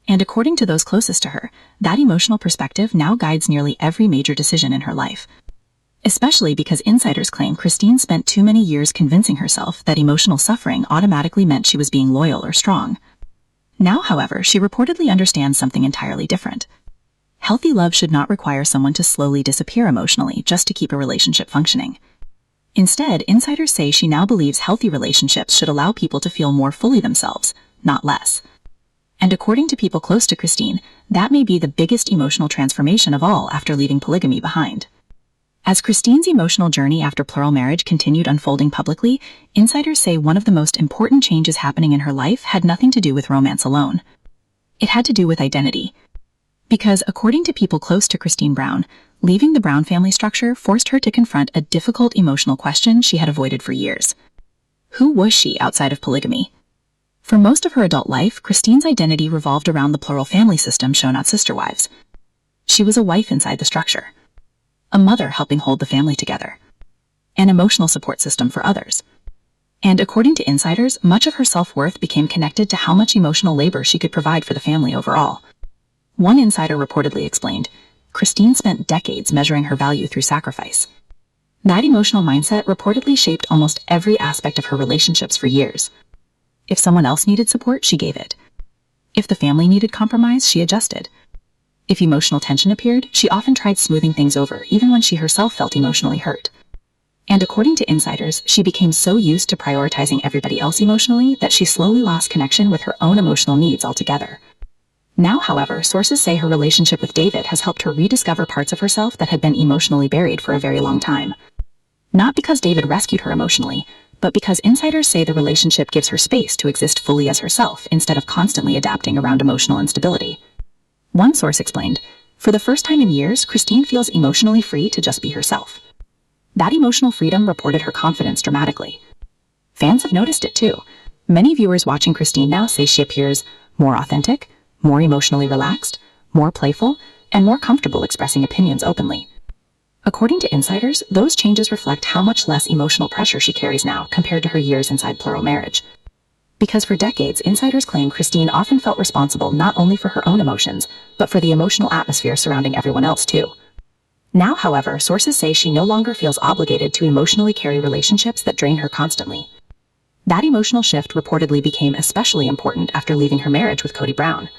And according to those closest to her, that emotional perspective now guides nearly every major decision in her life. Especially because insiders claim Christine spent too many years convincing herself that emotional suffering automatically meant she was being loyal or strong. Now, however, she reportedly understands something entirely different. Healthy love should not require someone to slowly disappear emotionally just to keep a relationship functioning. Instead, insiders say she now believes healthy relationships should allow people to feel more fully themselves, not less. And according to people close to Christine, that may be the biggest emotional transformation of all after leaving polygamy behind. As Christine's emotional journey after plural marriage continued unfolding publicly, insiders say one of the most important changes happening in her life had nothing to do with romance alone. It had to do with identity. Because, according to people close to Christine Brown, leaving the Brown family structure forced her to confront a difficult emotional question she had avoided for years. Who was she outside of polygamy? For most of her adult life, Christine's identity revolved around the plural family system shown at sister wives. She was a wife inside the structure, a mother helping hold the family together, an emotional support system for others. And according to insiders, much of her self-worth became connected to how much emotional labor she could provide for the family overall. One insider reportedly explained, Christine spent decades measuring her value through sacrifice. That emotional mindset reportedly shaped almost every aspect of her relationships for years. If someone else needed support, she gave it. If the family needed compromise, she adjusted. If emotional tension appeared, she often tried smoothing things over, even when she herself felt emotionally hurt. And according to insiders, she became so used to prioritizing everybody else emotionally that she slowly lost connection with her own emotional needs altogether. Now, however, sources say her relationship with David has helped her rediscover parts of herself that had been emotionally buried for a very long time. Not because David rescued her emotionally, but because insiders say the relationship gives her space to exist fully as herself instead of constantly adapting around emotional instability. One source explained, "For the first time in years, Christine feels emotionally free to just be herself." That emotional freedom reported her confidence dramatically. Fans have noticed it too. Many viewers watching Christine now say she appears more authentic, more emotionally relaxed, more playful, and more comfortable expressing opinions openly. According to insiders, those changes reflect how much less emotional pressure she carries now compared to her years inside plural marriage. Because for decades, insiders claim Christine often felt responsible not only for her own emotions, but for the emotional atmosphere surrounding everyone else too. Now, however, sources say she no longer feels obligated to emotionally carry relationships that drain her constantly. That emotional shift reportedly became especially important after leaving her marriage with Kody Brown.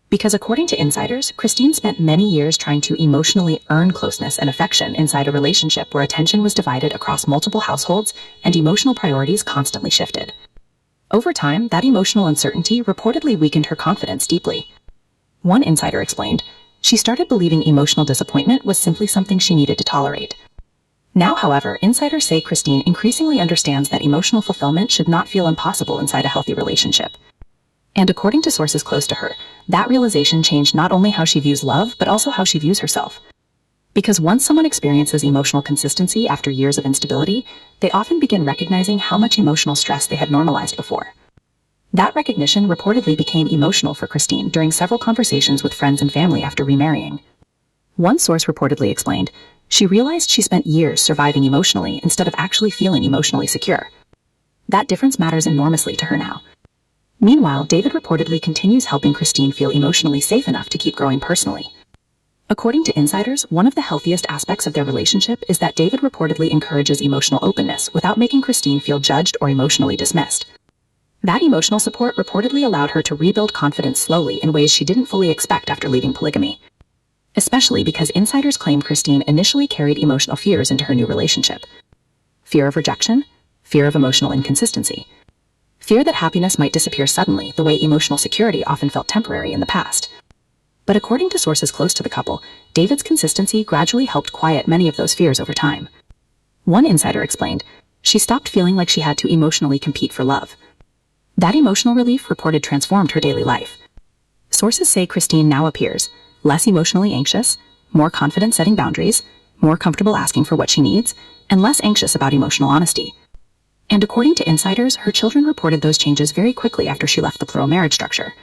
Because according to insiders, Christine spent many years trying to emotionally earn closeness and affection inside a relationship where attention was divided across multiple households and emotional priorities constantly shifted. Over time, that emotional uncertainty reportedly weakened her confidence deeply. One insider explained, "She started believing emotional disappointment was simply something she needed to tolerate." Now, however, insiders say Christine increasingly understands that emotional fulfillment should not feel impossible inside a healthy relationship. And according to sources close to her, that realization changed not only how she views love, but also how she views herself. Because once someone experiences emotional consistency after years of instability, they often begin recognizing how much emotional stress they had normalized before. That recognition reportedly became emotional for Christine during several conversations with friends and family after remarrying. One source reportedly explained, "She realized she spent years surviving emotionally instead of actually feeling emotionally secure. That difference matters enormously to her now." Meanwhile, David reportedly continues helping Christine feel emotionally safe enough to keep growing personally. According to insiders, one of the healthiest aspects of their relationship is that David reportedly encourages emotional openness without making Christine feel judged or emotionally dismissed. That emotional support reportedly allowed her to rebuild confidence slowly in ways she didn't fully expect after leaving polygamy. Especially because insiders claim Christine initially carried emotional fears into her new relationship. Fear of rejection, fear of emotional inconsistency, fear that happiness might disappear suddenly the way emotional security often felt temporary in the past. But according to sources close to the couple, David's consistency gradually helped quiet many of those fears over time. One insider explained, "She stopped feeling like she had to emotionally compete for love." That emotional relief reported transformed her daily life. Sources say Christine now appears less emotionally anxious, more confident setting boundaries, more comfortable asking for what she needs, and less anxious about emotional honesty. And according to insiders, her children reported those changes very quickly after she left the plural marriage structure.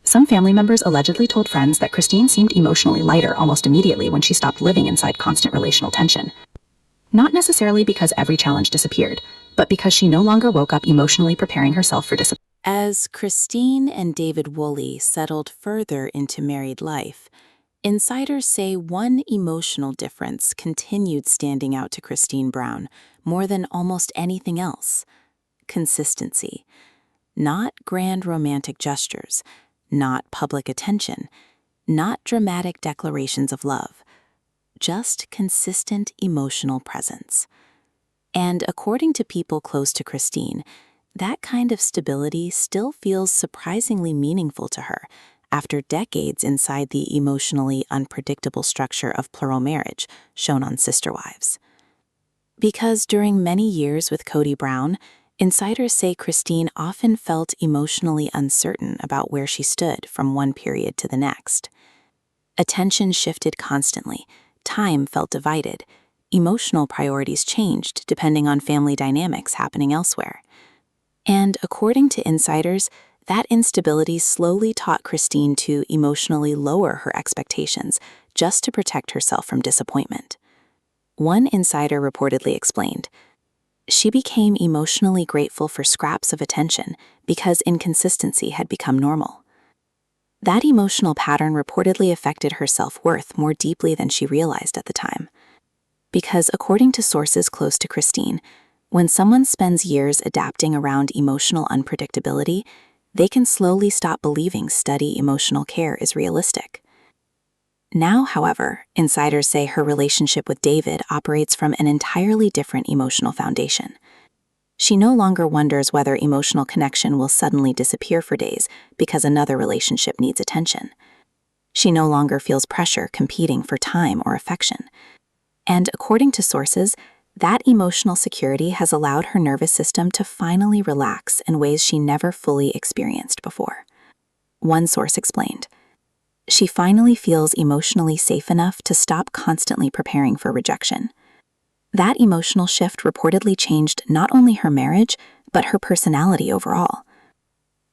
Some family members allegedly told friends that Christine seemed emotionally lighter almost immediately when she stopped living inside constant relational tension. Not necessarily because every challenge disappeared, but because she no longer woke up emotionally preparing herself for disappointment. As Christine and David Woolley settled further into married life, insiders say one emotional difference continued standing out to Christine Brown more than almost anything else: consistency. Not grand romantic gestures, not public attention, not dramatic declarations of love, just consistent emotional presence. And according to people close to Christine, that kind of stability still feels surprisingly meaningful to her after decades inside the emotionally unpredictable structure of plural marriage shown on Sister Wives. Because during many years with Kody Brown, insiders say Christine often felt emotionally uncertain about where she stood from one period to the next. Attention shifted constantly, time felt divided, emotional priorities changed depending on family dynamics happening elsewhere. And according to insiders, that instability slowly taught Christine to emotionally lower her expectations just to protect herself from disappointment. One insider reportedly explained, "She became emotionally grateful for scraps of attention because inconsistency had become normal." That emotional pattern reportedly affected her self-worth more deeply than she realized at the time. Because according to sources close to Christine, when someone spends years adapting around emotional unpredictability, they can slowly stop believing steady emotional care is realistic. Now, however, insiders say her relationship with David operates from an entirely different emotional foundation. She no longer wonders whether emotional connection will suddenly disappear for days because another relationship needs attention. She no longer feels pressure competing for time or affection. And according to sources, That emotional security has allowed her nervous system to finally relax in ways she never fully experienced before. One source explained, "She finally feels emotionally safe enough to stop constantly preparing for rejection." That emotional shift reportedly changed not only her marriage, but her personality overall.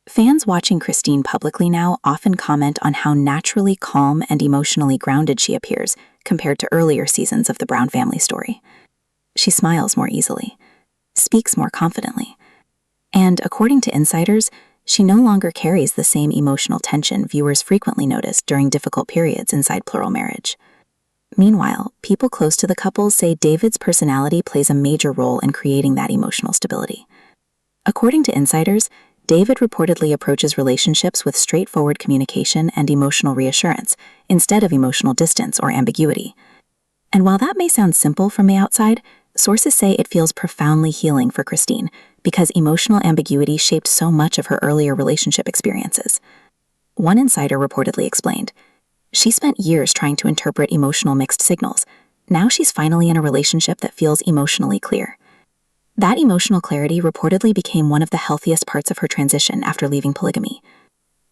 Fans watching Christine publicly now often comment on how naturally calm and emotionally grounded she appears compared to earlier seasons of the Brown family story. She smiles more easily, speaks more confidently, and according to insiders, she no longer carries the same emotional tension viewers frequently notice during difficult periods inside plural marriage. Meanwhile, people close to the couple say David's personality plays a major role in creating that emotional stability. According to insiders, David reportedly approaches relationships with straightforward communication and emotional reassurance instead of emotional distance or ambiguity. And while that may sound simple from the outside, sources say it feels profoundly healing for Christine because emotional ambiguity shaped so much of her earlier relationship experiences. One insider reportedly explained, "She spent years trying to interpret emotional mixed signals. Now she's finally in a relationship that feels emotionally clear." That emotional clarity reportedly became one of the healthiest parts of her transition after leaving polygamy.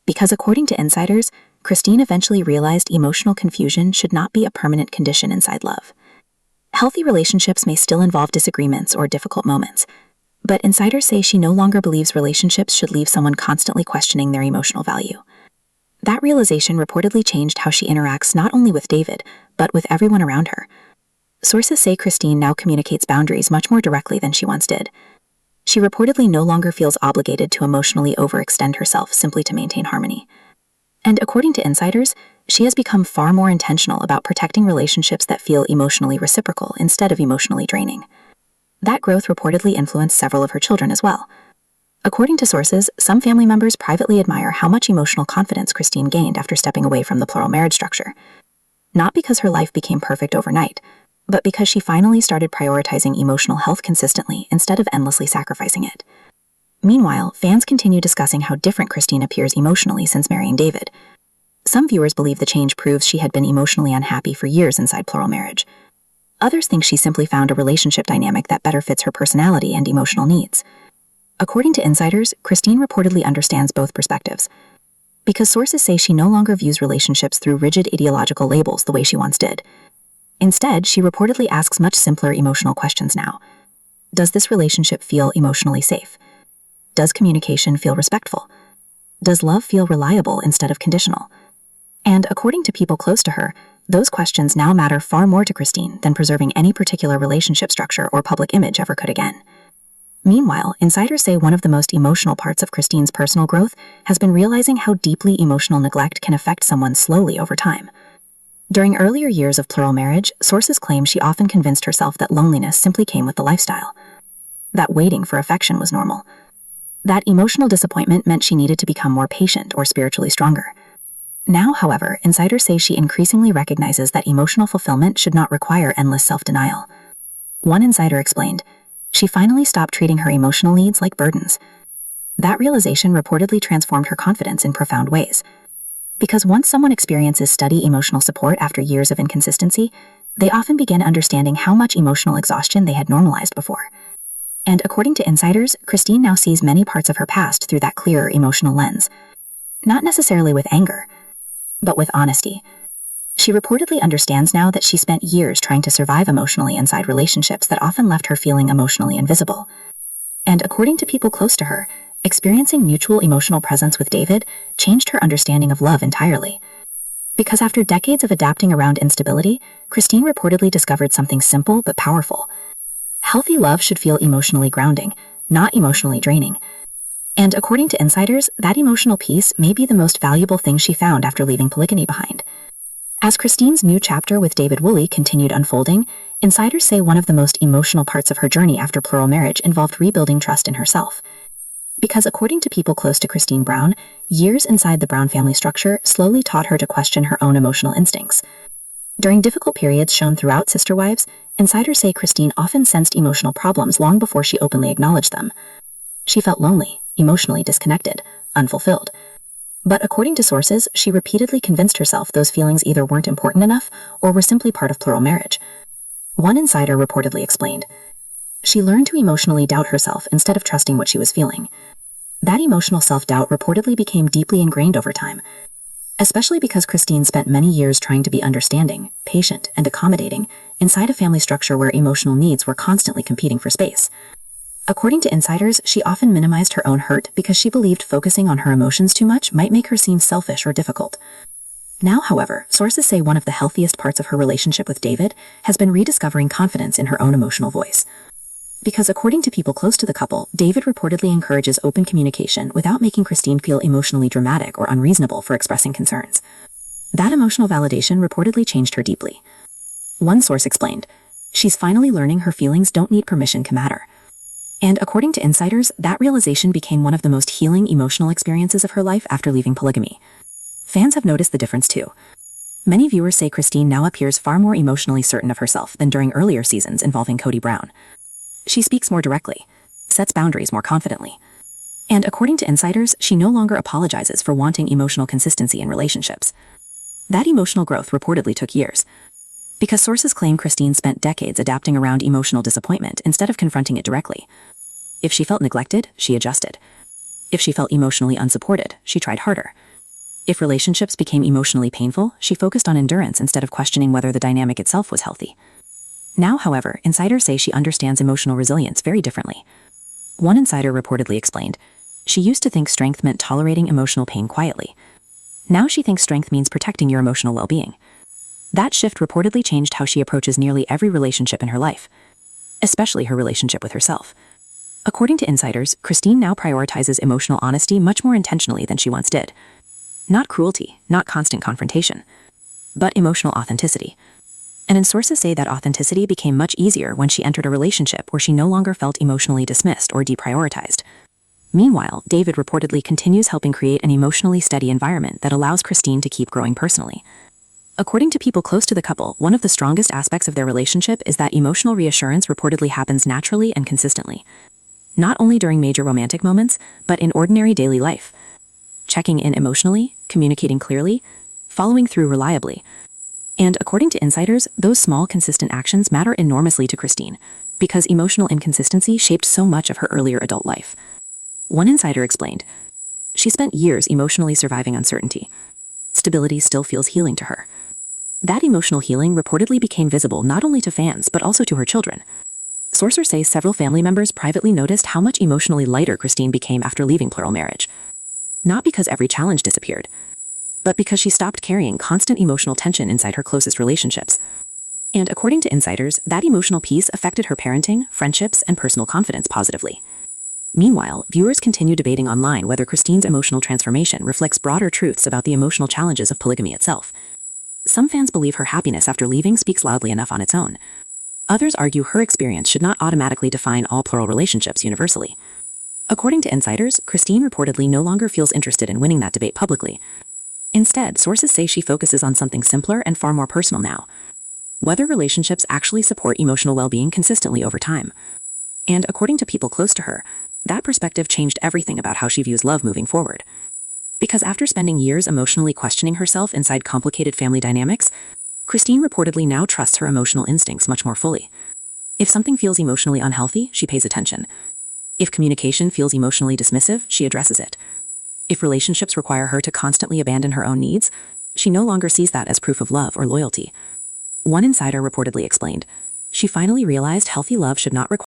Because according to insiders, Christine eventually realized emotional confusion should not be a permanent condition inside love. Healthy relationships may still involve disagreements or difficult moments, but insiders say she no longer believes relationships should leave someone constantly questioning their emotional value. That realization reportedly changed how she interacts not only with David, but with everyone around her. Sources say Christine now communicates boundaries much more directly than she once did. She reportedly no longer feels obligated to emotionally overextend herself simply to maintain harmony. And according to insiders, she has become far more intentional about protecting relationships that feel emotionally reciprocal instead of emotionally draining. That growth reportedly influenced several of her children as well. According to sources, some family members privately admire how much emotional confidence Christine gained after stepping away from the plural marriage structure. Not because her life became perfect overnight, but because she finally started prioritizing emotional health consistently instead of endlessly sacrificing it. Meanwhile, fans continue discussing how different Christine appears emotionally since marrying David. Some viewers believe the change proves she had been emotionally unhappy for years inside plural marriage. Others think she simply found a relationship dynamic that better fits her personality and emotional needs. According to insiders, Christine reportedly understands both perspectives. Because sources say she no longer views relationships through rigid ideological labels the way she once did. Instead, she reportedly asks much simpler emotional questions now. Does this relationship feel emotionally safe? Does communication feel respectful? Does love feel reliable instead of conditional? And according to people close to her, those questions now matter far more to Christine than preserving any particular relationship structure or public image ever could again. Meanwhile, insiders say one of the most emotional parts of Christine's personal growth has been realizing how deeply emotional neglect can affect someone slowly over time. During earlier years of plural marriage, sources claim she often convinced herself that loneliness simply came with the lifestyle. That waiting for affection was normal. That emotional disappointment meant she needed to become more patient or spiritually stronger. Now, however, insiders say she increasingly recognizes that emotional fulfillment should not require endless self-denial. One insider explained, she finally stopped treating her emotional needs like burdens. That realization reportedly transformed her confidence in profound ways. Because once someone experiences steady emotional support after years of inconsistency, they often begin understanding how much emotional exhaustion they had normalized before. And according to insiders, Christine now sees many parts of her past through that clearer emotional lens. Not necessarily with anger, but with honesty. She reportedly understands now that she spent years trying to survive emotionally inside relationships that often left her feeling emotionally invisible. And according to people close to her, experiencing mutual emotional presence with David changed her understanding of love entirely. Because after decades of adapting around instability, Christine reportedly discovered something simple but powerful. Healthy love should feel emotionally grounding, not emotionally draining. And according to insiders, that emotional peace may be the most valuable thing she found after leaving polygamy behind. As Christine's new chapter with David Woolley continued unfolding, insiders say one of the most emotional parts of her journey after plural marriage involved rebuilding trust in herself. Because according to people close to Christine Brown, years inside the Brown family structure slowly taught her to question her own emotional instincts. During difficult periods shown throughout Sister Wives, insiders say Christine often sensed emotional problems long before she openly acknowledged them. She felt lonely, emotionally disconnected, unfulfilled. But according to sources, she repeatedly convinced herself those feelings either weren't important enough or were simply part of plural marriage. One insider reportedly explained, "She learned to emotionally doubt herself instead of trusting what she was feeling. That emotional self-doubt reportedly became deeply ingrained over time, especially because Christine spent many years trying to be understanding, patient, and accommodating inside a family structure where emotional needs were constantly competing for space. According to insiders, she often minimized her own hurt because she believed focusing on her emotions too much might make her seem selfish or difficult. Now, however, sources say one of the healthiest parts of her relationship with David has been rediscovering confidence in her own emotional voice. Because according to people close to the couple, David reportedly encourages open communication without making Christine feel emotionally dramatic or unreasonable for expressing concerns. That emotional validation reportedly changed her deeply. One source explained, "She's finally learning her feelings don't need permission to matter." And according to insiders, that realization became one of the most healing emotional experiences of her life after leaving polygamy. Fans have noticed the difference too. Many viewers say Christine now appears far more emotionally certain of herself than during earlier seasons involving Kody Brown. She speaks more directly, sets boundaries more confidently. And according to insiders, she no longer apologizes for wanting emotional consistency in relationships. That emotional growth reportedly took years, because sources claim Christine spent decades adapting around emotional disappointment instead of confronting it directly. If she felt neglected, she adjusted. If she felt emotionally unsupported, she tried harder. If relationships became emotionally painful, she focused on endurance instead of questioning whether the dynamic itself was healthy. Now, however, insiders say she understands emotional resilience very differently. One insider reportedly explained, "She used to think strength meant tolerating emotional pain quietly. Now she thinks strength means protecting your emotional well-being." That shift reportedly changed how she approaches nearly every relationship in her life, especially her relationship with herself. According to insiders, Christine now prioritizes emotional honesty much more intentionally than she once did. Not cruelty, not constant confrontation, but emotional authenticity. And sources say that authenticity became much easier when she entered a relationship where she no longer felt emotionally dismissed or deprioritized. Meanwhile, David reportedly continues helping create an emotionally steady environment that allows Christine to keep growing personally. According to people close to the couple, one of the strongest aspects of their relationship is that emotional reassurance reportedly happens naturally and consistently. Not only during major romantic moments, but in ordinary daily life. Checking in emotionally, communicating clearly, following through reliably. And according to insiders, those small, consistent actions matter enormously to Christine, because emotional inconsistency shaped so much of her earlier adult life. One insider explained, "She spent years emotionally surviving uncertainty. Stability still feels healing to her." That emotional healing reportedly became visible not only to fans, but also to her children. Sources say several family members privately noticed how much emotionally lighter Christine became after leaving plural marriage. Not because every challenge disappeared, but because she stopped carrying constant emotional tension inside her closest relationships. And according to insiders, that emotional peace affected her parenting, friendships, and personal confidence positively. Meanwhile, viewers continue debating online whether Christine's emotional transformation reflects broader truths about the emotional challenges of polygamy itself. Some fans believe her happiness after leaving speaks loudly enough on its own. Others argue her experience should not automatically define all plural relationships universally. According to insiders, Christine reportedly no longer feels interested in winning that debate publicly. Instead, sources say she focuses on something simpler and far more personal now: whether relationships actually support emotional well-being consistently over time. And according to people close to her, that perspective changed everything about how she views love moving forward. Because after spending years emotionally questioning herself inside complicated family dynamics, Christine reportedly now trusts her emotional instincts much more fully. If something feels emotionally unhealthy, she pays attention. If communication feels emotionally dismissive, she addresses it. If relationships require her to constantly abandon her own needs, she no longer sees that as proof of love or loyalty. One insider reportedly explained, "She finally realized healthy love should not require